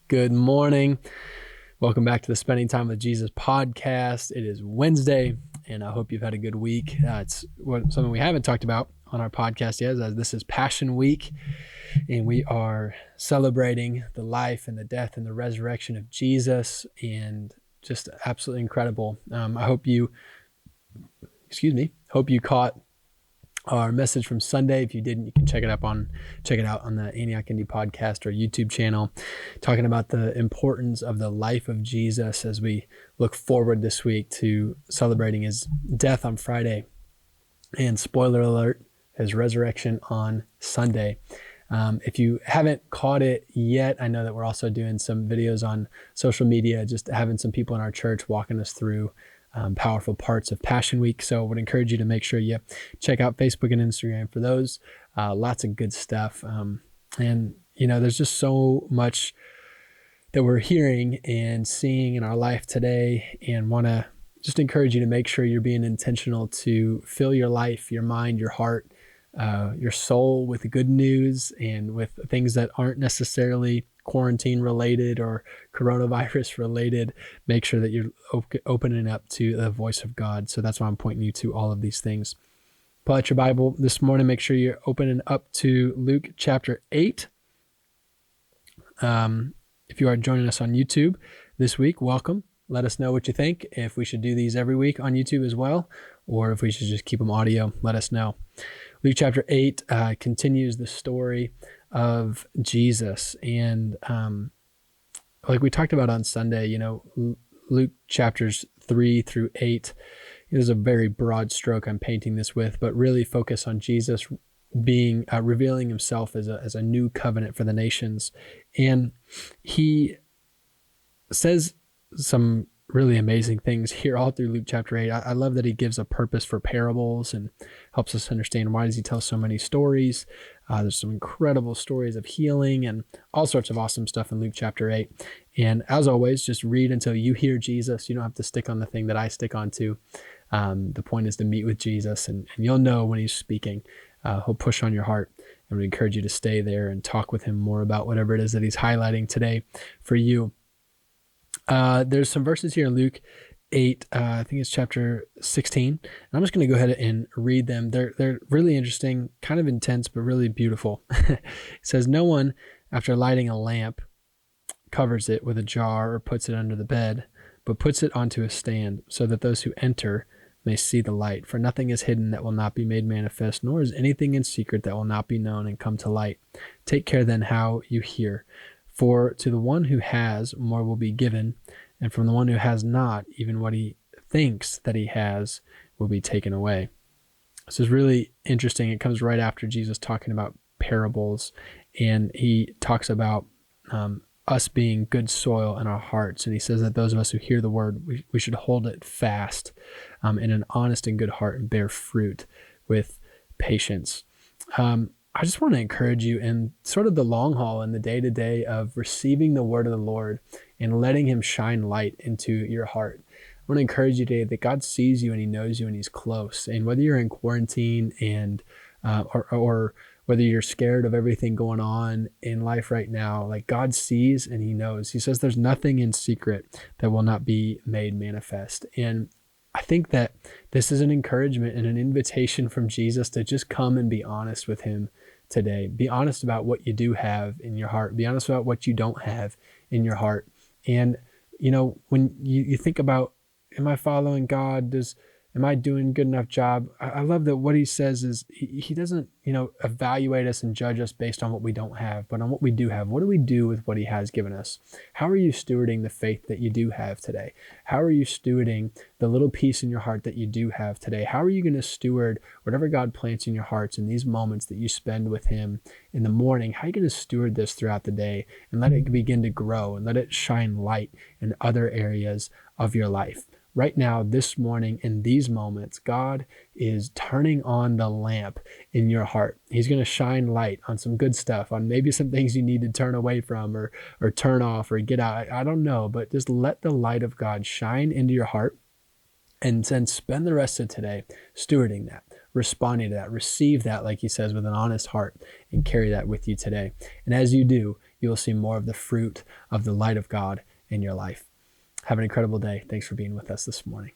Good morning. Welcome back to the Spending Time with Jesus podcast. It is Wednesday, and I hope you've had a good week. It's something we haven't talked about on our podcast yet, as this is Passion Week, and we are celebrating the life and the death and the resurrection of Jesus, and just absolutely incredible. I hope you caught our message from Sunday. If you didn't, you can check it out on the Antioch Indy podcast or YouTube channel, talking about the importance of the life of Jesus as we look forward this week to celebrating his death on Friday and, spoiler alert, his resurrection on Sunday. If you haven't caught it yet, I know that we're also doing some videos on social media, just having some people in our church walking us through powerful parts of Passion Week. So I would encourage you to make sure you check out Facebook and Instagram for those. Lots of good stuff. And, there's just so much that we're hearing and seeing in our life today, and want to just encourage you to make sure you're being intentional to fill your life, your mind, your heart, your soul with good news and with things that aren't necessarily quarantine related or coronavirus related. Make sure that you're opening up to the voice of God. So that's why I'm pointing you to all of these things. Pull out your Bible this morning. Make sure you're opening up to Luke chapter 8. If you are joining us on YouTube this week, welcome. Let us know what you think. If we should do these every week on YouTube as well, or if we should just keep them audio, let us know. Luke chapter 8 continues the story of Jesus. And like we talked about on Sunday, Luke chapters 3 through 8, there's a very broad stroke I'm painting this with, but really focus on Jesus being revealing himself as a new covenant for the nations. And he says some really amazing things here all through Luke chapter 8. I love that he gives a purpose for parables and helps us understand why does he tell so many stories. There's some incredible stories of healing and all sorts of awesome stuff in Luke chapter 8. And as always, just read until you hear Jesus. You don't have to stick on the thing that I stick on to. The point is to meet with Jesus, and you'll know when he's speaking. He'll push on your heart, and we encourage you to stay there and talk with him more about whatever it is that he's highlighting today for you. There's some verses here in Luke 8, I think it's chapter 16. And I'm just going to go ahead and read them. They're really interesting, kind of intense, but really beautiful. It says, "No one, after lighting a lamp, covers it with a jar or puts it under the bed, but puts it onto a stand so that those who enter may see the light. For nothing is hidden that will not be made manifest, nor is anything in secret that will not be known and come to light. Take care then how you hear. For to the one who has, more will be given, and from the one who has not, even what he thinks that he has will be taken away." This is really interesting. It comes right after Jesus talking about parables, and he talks about us being good soil in our hearts. And he says that those of us who hear the word, we should hold it fast in an honest and good heart and bear fruit with patience. I just want to encourage you in sort of the long haul and the day-to-day of receiving the word of the Lord and letting him shine light into your heart. I want to encourage you today that God sees you and he knows you and he's close. And whether you're in quarantine and or whether you're scared of everything going on in life right now, like God sees and he knows. He says there's nothing in secret that will not be made manifest. And I think that this is an encouragement and an invitation from Jesus to just come and be honest with him today. Be honest about what you do have in your heart. Be honest about what you don't have in your heart. And, when you think about, am I following God? Am I doing a good enough job? I love that what he says is he doesn't, evaluate us and judge us based on what we don't have, but on what we do have. What do we do with what he has given us? How are you stewarding the faith that you do have today? How are you stewarding the little piece in your heart that you do have today? How are you going to steward whatever God plants in your hearts in these moments that you spend with him in the morning? How are you going to steward this throughout the day and let it begin to grow and let it shine light in other areas of your life? Right now, this morning, in these moments, God is turning on the lamp in your heart. He's going to shine light on some good stuff, on maybe some things you need to turn away from or turn off or get out. I don't know, but just let the light of God shine into your heart, and then spend the rest of today stewarding that, responding to that, receive that, like he says, with an honest heart, and carry that with you today. And as you do, you will see more of the fruit of the light of God in your life. Have an incredible day. Thanks for being with us this morning.